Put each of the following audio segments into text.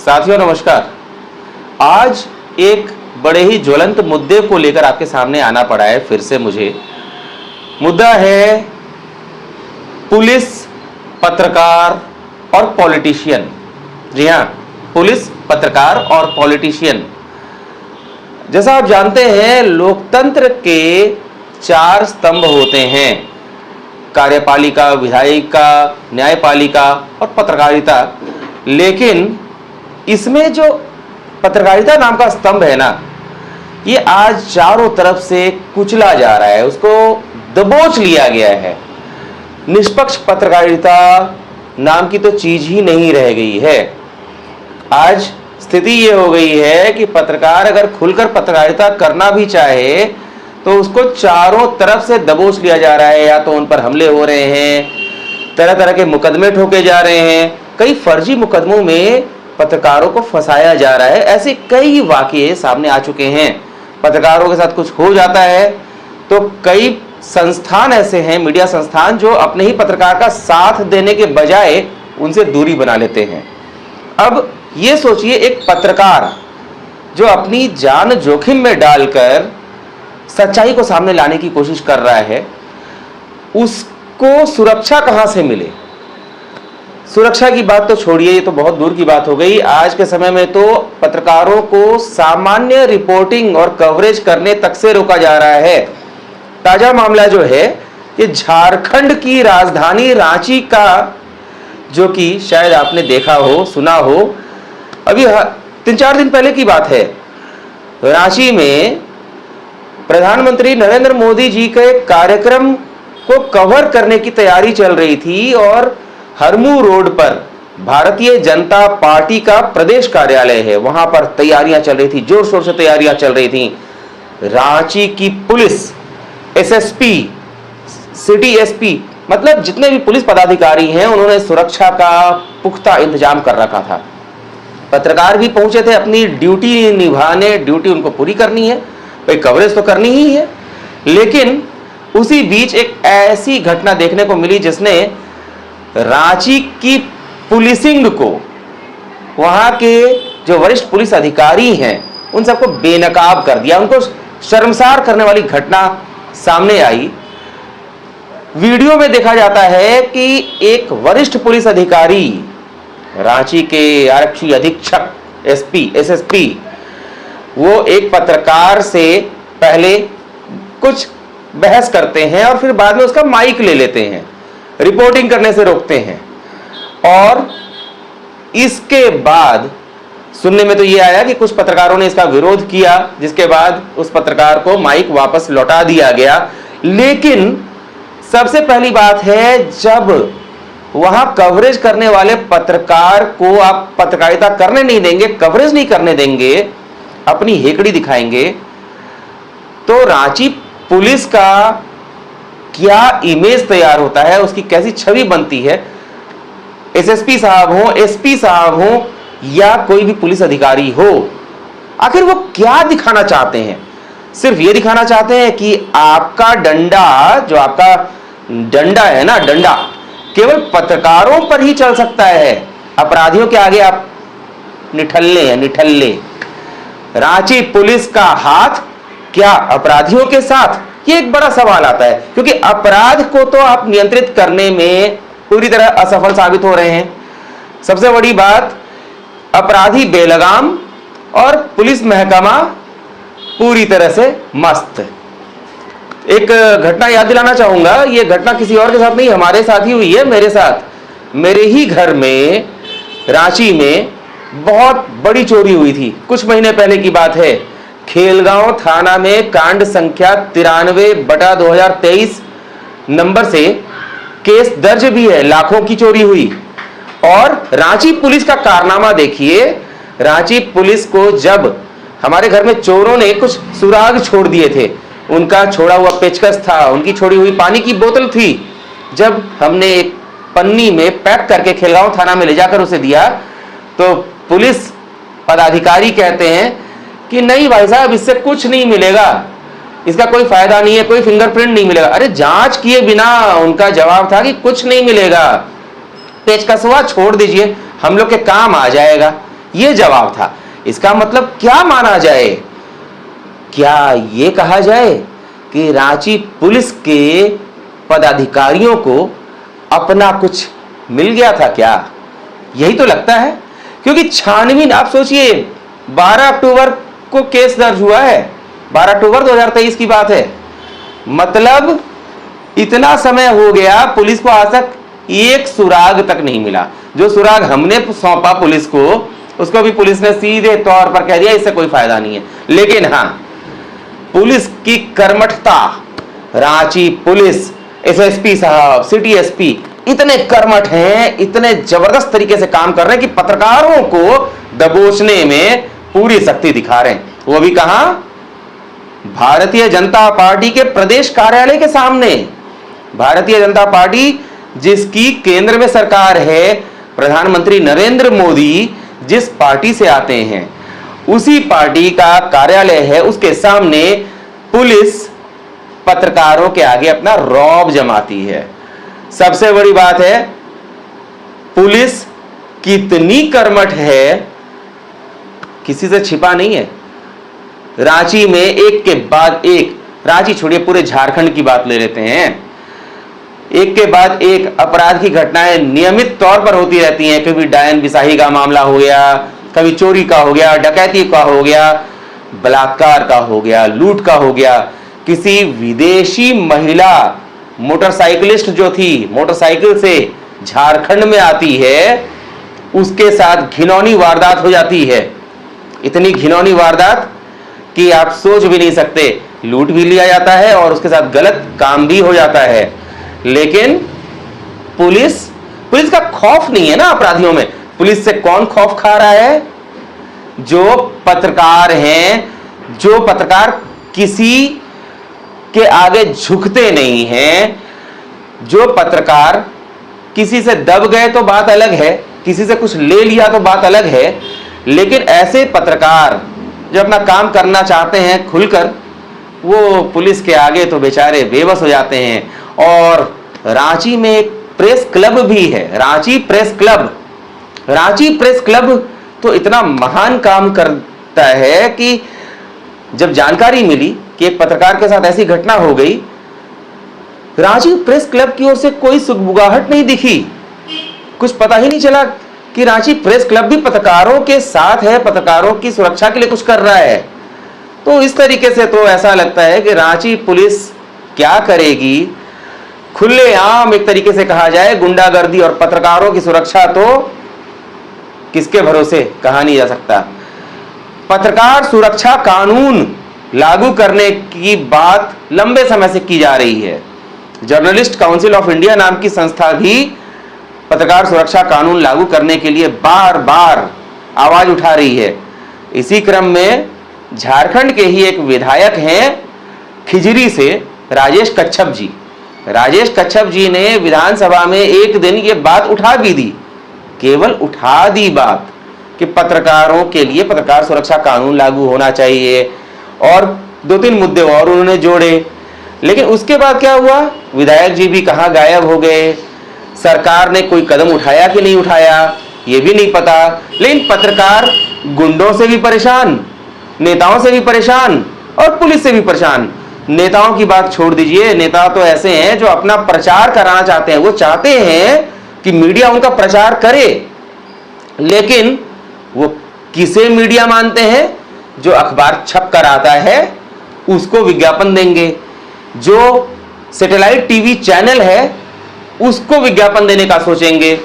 साथियों नमस्कार। आज एक बड़े ही ज्वलंत मुद्दे को लेकर आपके सामने आना पड़ा है फिर से मुझे। मुद्दा है पुलिस, पत्रकार और पॉलिटिशियन। जी हाँ, पुलिस, पत्रकार और पॉलिटिशियन। जैसा आप जानते हैं, लोकतंत्र के 4 स्तंभ होते हैं: कार्यपालिका, विधायिका, न्यायपालिका और पत्रकारिता। लेकिन इसमें जो पत्रकारिता नाम का स्तंभ है ना, ये आज चारों तरफ से कुचला जा रहा है, उसको दबोच लिया गया है। निष्पक्ष पत्रकारिता नाम की तो चीज ही नहीं रह गई है। आज स्थिति ये हो गई है कि पत्रकार अगर खुलकर पत्रकारिता करना भी चाहे तो उसको चारों तरफ से दबोच लिया जा रहा है। या तो उन पर हमले हो रहे हैं, तरह तरह के मुकदमे ठोके जा रहे हैं, कई फर्जी मुकदमों में पत्रकारों को फंसाया जा रहा है। ऐसे कई वाकये सामने आ चुके हैं। पत्रकारों के साथ कुछ हो जाता है तो कई संस्थान ऐसे हैं, मीडिया संस्थान, जो अपने ही पत्रकार का साथ देने के बजाय उनसे दूरी बना लेते हैं। अब ये सोचिए, एक पत्रकार जो अपनी जान जोखिम में डालकर सच्चाई को सामने लाने की कोशिश कर रहा है, उसको सुरक्षा कहां से मिले? सुरक्षा की बात तो छोड़िए, ये तो बहुत दूर की बात हो गई। आज के समय में तो पत्रकारों को सामान्य रिपोर्टिंग और कवरेज करने तक से रोका जा रहा है। ताजा मामला जो है, ये झारखंड की राजधानी रांची का, जो कि शायद आपने देखा हो, सुना हो। अभी 3-4 दिन पहले की बात है। रांची में प्रधानमंत्री नरेंद्र मोदी जी के कार्यक्रम को कवर करने की तैयारी चल रही थी और हरमू रोड पर भारतीय जनता पार्टी का प्रदेश कार्यालय है, वहां पर तैयारियां चल रही थी, जोर शोर से तैयारियां चल रही थी। रांची की पुलिस, एसएसपी, सिटी एसपी, मतलब जितने भी पुलिस पदाधिकारी हैं, उन्होंने सुरक्षा का पुख्ता इंतजाम कर रखा था। पत्रकार भी पहुंचे थे अपनी ड्यूटी निभाने, ड्यूटी उनको पूरी करनी है, भाई कवरेज तो करनी ही है। लेकिन उसी बीच एक ऐसी घटना देखने को मिली जिसने रांची की पुलिसिंग को, वहां के जो वरिष्ठ पुलिस अधिकारी हैं, उन सबको बेनकाब कर दिया। उनको शर्मसार करने वाली घटना सामने आई। वीडियो में देखा जाता है कि एक वरिष्ठ पुलिस अधिकारी, रांची के आरक्षी अधीक्षक, एसपी, एसएसपी, वो एक पत्रकार से पहले कुछ बहस करते हैं और फिर बाद में उसका माइक ले लेते हैं, रिपोर्टिंग करने से रोकते हैं। और इसके बाद सुनने में तो ये आया कि कुछ पत्रकारों ने इसका विरोध किया, जिसके बाद उस पत्रकार को माइक वापस लौटा दिया गया। लेकिन सबसे पहली बात है, जब वहां कवरेज करने वाले पत्रकार को आप पत्रकारिता करने नहीं देंगे, कवरेज नहीं करने देंगे, अपनी हेकड़ी दिखाएंगे, तो रांची पुलिस का क्या इमेज तैयार होता है, उसकी कैसी छवि बनती है। एसएसपी साहब हो, एसपी साहब हो या कोई भी पुलिस अधिकारी हो, आखिर वो क्या दिखाना चाहते हैं? सिर्फ ये दिखाना चाहते हैं कि आपका डंडा, जो आपका डंडा है ना, डंडा केवल पत्रकारों पर ही चल सकता है, अपराधियों के आगे आप निठल्ले हैं, निठल्ले। रांची पुलिस का हाथ क्या अपराधियों के साथ? ये एक बड़ा सवाल आता है, क्योंकि अपराध को तो आप नियंत्रित करने में पूरी तरह असफल साबित हो रहे हैं। सबसे बड़ी बात, अपराधी बेलगाम और पुलिस महकमा पूरी तरह से मस्त। एक घटना याद दिलाना चाहूंगा। ये घटना किसी और के साथ नहीं, हमारे साथ ही हुई है, मेरे साथ। मेरे ही घर में रांची में बहुत बड़ी चोरी हुई थी। कुछ महीने पहले की बात है। खेलगांव थाना में कांड संख्या 93/2023 नंबर से केस दर्ज भी है। लाखों की चोरी हुई। और रांची पुलिस का कारनामा देखिए। रांची पुलिस को जब हमारे घर में चोरों ने कुछ सुराग छोड़ दिए थे, उनका छोड़ा हुआ पेचकस था, उनकी छोड़ी हुई पानी की बोतल थी, जब हमने एक पन्नी में पैक करके खेलगांव थाना में ले जाकर उसे दिया, तो पुलिस पदाधिकारी कहते हैं कि नहीं भाई साहब, इससे कुछ नहीं मिलेगा, इसका कोई फायदा नहीं है, कोई फिंगरप्रिंट नहीं मिलेगा। अरे जांच किए बिना उनका जवाब था कि कुछ नहीं मिलेगा, पेचकसवा छोड़ दीजिए, हम लोग के काम आ जाएगा। यह जवाब था। इसका मतलब क्या माना जाए? क्या यह कहा जाए कि रांची पुलिस के पदाधिकारियों को अपना कुछ मिल गया था क्या? यही तो लगता है, क्योंकि छानबीन, आप सोचिए 12 अक्टूबर को केस दर्ज हुआ है, 12 अक्टूबर 2023 की बात है। मतलब इतना समय हो गया, पुलिस को आज तक एक सुराग तक नहीं मिला। जो सुराग हमने सौंपा पुलिस को, उसको भी पुलिस ने सीधे तौर पर कह दिया इससे कोई फायदा नहीं है। लेकिन हां, पुलिस की कर्मठता, रांची पुलिस, एसएसपी साहब, सिटी एसपी इतने कर्मठ हैं, इतने जबरदस्त तरीके से काम कर रहे हैं कि पत्रकारों को दबोचने में पूरी शक्ति दिखा रहे हैं। वो भी कहां? भारतीय जनता पार्टी के प्रदेश कार्यालय के सामने। भारतीय जनता पार्टी जिसकी केंद्र में सरकार है, प्रधानमंत्री नरेंद्र मोदी जिस पार्टी से आते हैं, उसी पार्टी का कार्यालय है, उसके सामने पुलिस पत्रकारों के आगे अपना रौब जमाती है। सबसे बड़ी बात है, पुलिस कितनी कर्मठ है, किसी से छिपा नहीं है। रांची में एक के बाद एक, रांची छोड़िए पूरे झारखंड की बात ले लेते हैं, एक के बाद एक अपराध की घटनाएं नियमित तौर पर होती रहती हैं। कभी डायन बिसाही का मामला हो गया, कभी चोरी का हो गया, डकैती का हो गया, बलात्कार का हो गया, लूट का हो गया। किसी विदेशी महिला मोटरसाइकिलिस्ट जो थी, मोटरसाइकिल से झारखंड में आती है, उसके साथ घिनौनी वारदात हो जाती है। इतनी घिनौनी वारदात कि आप सोच भी नहीं सकते। लूट भी लिया जाता है और उसके साथ गलत काम भी हो जाता है। लेकिन पुलिस का खौफ नहीं है ना अपराधियों में। पुलिस से कौन खौफ खा रहा है? जो पत्रकार हैं, जो पत्रकार किसी के आगे झुकते नहीं हैं, जो पत्रकार किसी से दब गए तो बात अलग है, किसी से कुछ ले लिया तो बात अलग है, लेकिन ऐसे पत्रकार जो अपना काम करना चाहते हैं खुलकर, वो पुलिस के आगे तो बेचारे बेबस हो जाते हैं। और रांची में एक प्रेस क्लब भी है, Ranchi press club. Ranchi press club तो इतना महान काम करता है कि जब जानकारी मिली कि एक पत्रकार के साथ ऐसी घटना हो गई, रांची प्रेस क्लब की ओर से कोई सुगबुगाहट नहीं दिखी। कुछ पता ही नहीं चला कि रांची प्रेस क्लब भी पत्रकारों के साथ है, पत्रकारों की सुरक्षा के लिए कुछ कर रहा है। तो इस तरीके से तो ऐसा लगता है कि रांची पुलिस क्या करेगी। खुलेआम एक तरीके से कहा जाए, गुंडागर्दी और पत्रकारों की सुरक्षा तो किसके भरोसे कहा नहीं जा सकता। पत्रकार सुरक्षा कानून लागू करने की बात लंबे समय से की जा रही है। जर्नलिस्ट काउंसिल ऑफ इंडिया नाम की संस्था भी पत्रकार सुरक्षा कानून लागू करने के लिए बार बार आवाज उठा रही है। इसी क्रम में झारखंड के ही एक विधायक हैं खिजरी से, राजेश कच्छप जी। राजेश कच्छप जी ने विधानसभा में एक दिन ये बात उठा भी दी, केवल उठा दी बात कि पत्रकारों के लिए पत्रकार सुरक्षा कानून लागू होना चाहिए, और 2-3 मुद्दे और उन्होंने जोड़े। लेकिन उसके बाद क्या हुआ? विधायक जी भी कहां गायब हो गए। सरकार ने कोई कदम उठाया कि नहीं उठाया ये भी नहीं पता। लेकिन पत्रकार गुंडों से भी परेशान, नेताओं से भी परेशान और पुलिस से भी परेशान। नेताओं की बात छोड़ दीजिए, नेता तो ऐसे हैं जो अपना प्रचार कराना चाहते हैं। वो चाहते हैं कि मीडिया उनका प्रचार करे, लेकिन वो किसे मीडिया मानते हैं? जो अखबार छप कर आता है उसको विज्ञापन देंगे, जो सैटेलाइट टीवी चैनल है उसको विज्ञापन देने का सोचेंगे।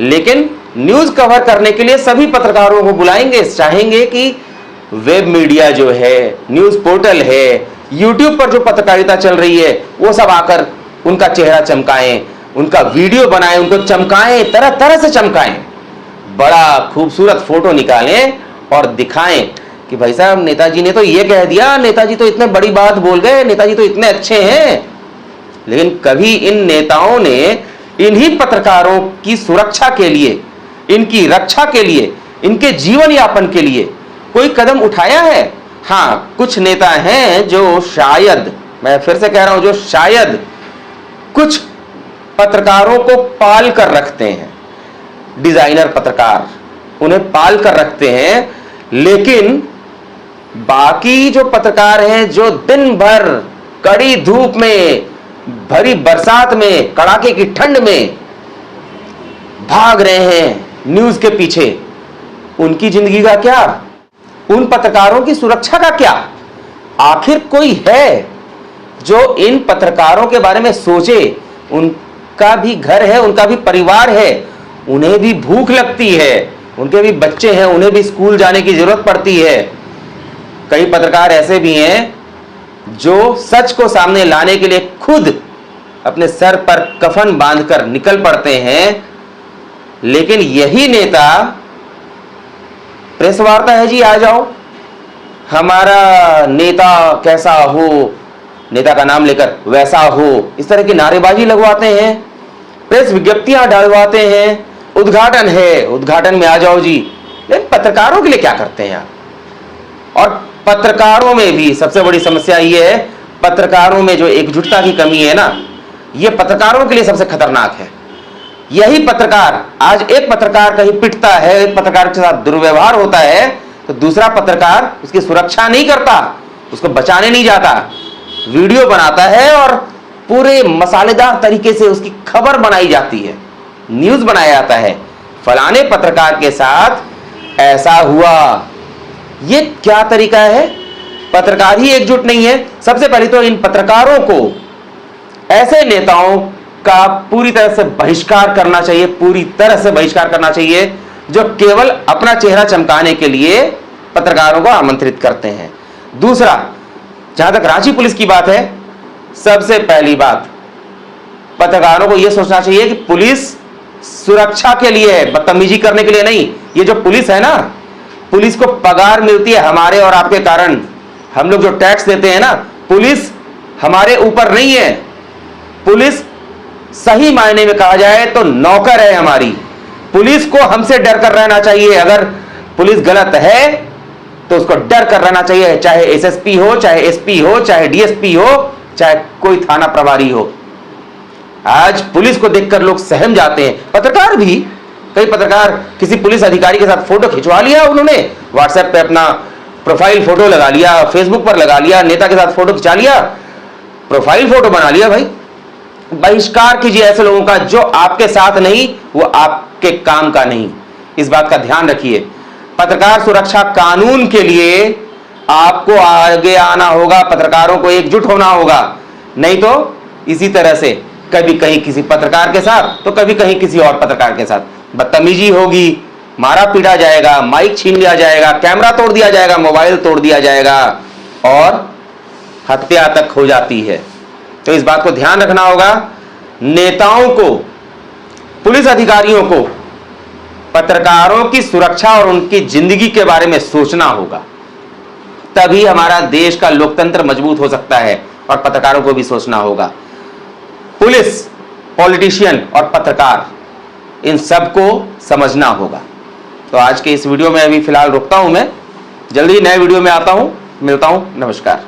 लेकिन न्यूज कवर करने के लिए सभी पत्रकारों को बुलाएंगे, चाहेंगे कि वेब मीडिया जो है, न्यूज पोर्टल है, यूट्यूब पर जो पत्रकारिता चल रही है, वो सब आकर उनका चेहरा चमकाएं, उनका वीडियो बनाएं, उनको चमकाएं, तरह तरह से चमकाएं, बड़ा खूबसूरत फोटो निकालें और दिखाएं कि भाई साहब नेताजी ने तो ये कह दिया, नेताजी तो इतने बड़ी बात बोल गए, नेताजी तो इतने अच्छे हैं। लेकिन कभी इन नेताओं ने इन्हीं पत्रकारों की सुरक्षा के लिए, इनकी रक्षा के लिए, इनके जीवन यापन के लिए कोई कदम उठाया है? हाँ, कुछ नेता हैं जो शायद, मैं फिर से कह रहा हूं, जो शायद कुछ पत्रकारों को पाल कर रखते हैं। डिजाइनर पत्रकार, उन्हें पाल कर रखते हैं, लेकिन बाकी जो पत्रकार हैं जो दिन भर कड़ी धूप में, भरी बरसात में, कड़ाके की ठंड में भाग रहे हैं न्यूज के पीछे, उनकी जिंदगी का क्या? उन पत्रकारों की सुरक्षा का क्या? आखिर कोई है जो इन पत्रकारों के बारे में सोचे? उनका भी घर है, उनका भी परिवार है, उन्हें भी भूख लगती है, उनके भी बच्चे हैं, उन्हें भी स्कूल जाने की जरूरत पड़ती है। कई पत्रकार ऐसे भी हैं जो सच को सामने लाने के लिए खुद अपने सर पर कफन बांधकर निकल पड़ते हैं, लेकिन यही नेता प्रेस वार्ता है जी, आ जाओ, हमारा नेता कैसा हो, नेता का नाम लेकर वैसा हो, इस तरह की नारेबाजी लगवाते हैं, प्रेस विज्ञप्तियां डालवाते हैं, उद्घाटन है, उद्घाटन में आ जाओ जी। लेकिन पत्रकारों के लिए क्या करते हैं आप? और पत्रकारों में भी सबसे बड़ी समस्या यह है, पत्रकारों में जो एकजुटता की कमी है ना, यह पत्रकारों के लिए सबसे खतरनाक है। यही पत्रकार, आज एक पत्रकार कहीं पिटता है, एक पत्रकार के साथ दुर्व्यवहार होता है, तो दूसरा पत्रकार उसकी सुरक्षा नहीं करता, उसको बचाने नहीं जाता, वीडियो बनाता है और पूरे मसालेदार तरीके से उसकी खबर बनाई जाती है, न्यूज बनाया जाता है, फलाने पत्रकार के साथ ऐसा हुआ। ये क्या तरीका है? पत्रकार ही एकजुट नहीं है। सबसे पहले तो इन पत्रकारों को, ऐसे नेताओं का पूरी तरह से बहिष्कार करना चाहिए, पूरी तरह से बहिष्कार करना चाहिए, जो केवल अपना चेहरा चमकाने के लिए पत्रकारों को आमंत्रित करते हैं। दूसरा, जहां तक रांची पुलिस की बात है, सबसे पहली बात, पत्रकारों को यह सोचना चाहिए कि पुलिस सुरक्षा के लिए है, बदतमीजी करने के लिए नहीं। ये जो पुलिस है ना, पुलिस को पगार मिलती है हमारे और आपके कारण। हम लोग जो टैक्स देते हैं ना, पुलिस हमारे ऊपर नहीं है। पुलिस सही मायने में कहा जाए तो नौकर है हमारी। पुलिस को हमसे डर कर रहना चाहिए। अगर पुलिस गलत है तो उसको डर कर रहना चाहिए, चाहे एसएसपी हो, चाहे एसपी हो, चाहे डीएसपी हो, चाहे कोई थाना प्रभारी हो। आज पुलिस को देखकर लोग सहम जाते हैं, पत्रकार भी। कई पत्रकार किसी पुलिस अधिकारी के साथ फोटो खिंचवा लिया, उन्होंने व्हाट्सएप पे अपना प्रोफाइल फोटो लगा लिया, फेसबुक पर लगा लिया, नेता के साथ फोटो खिंचा लिया, प्रोफाइल फोटो बना लिया। भाई, बहिष्कार कीजिए ऐसे लोगों का, जो आपके साथ नहीं, वो आपके काम का नहीं। इस बात का ध्यान रखिए। पत्रकार सुरक्षा कानून के लिए आपको आगे आना होगा, पत्रकारों को एकजुट होना होगा। नहीं तो इसी तरह से कभी कहीं किसी पत्रकार के साथ, तो कभी कहीं किसी और पत्रकार के साथ बदतमीजी होगी, मारा पीटा जाएगा, माइक छीन लिया जाएगा, कैमरा तोड़ दिया जाएगा, मोबाइल तोड़ दिया जाएगा और हत्या तक हो जाती है। तो इस बात को ध्यान रखना होगा। नेताओं को, पुलिस अधिकारियों को पत्रकारों की सुरक्षा और उनकी जिंदगी के बारे में सोचना होगा, तभी हमारा देश का लोकतंत्र मजबूत हो सकता है। और पत्रकारों को भी सोचना होगा। पुलिस, पॉलिटिशियन और पत्रकार, इन सबको समझना होगा। तो आज के इस वीडियो में अभी फिलहाल रुकता हूं मैं, जल्दी नए वीडियो में आता हूं, मिलता हूं, नमस्कार।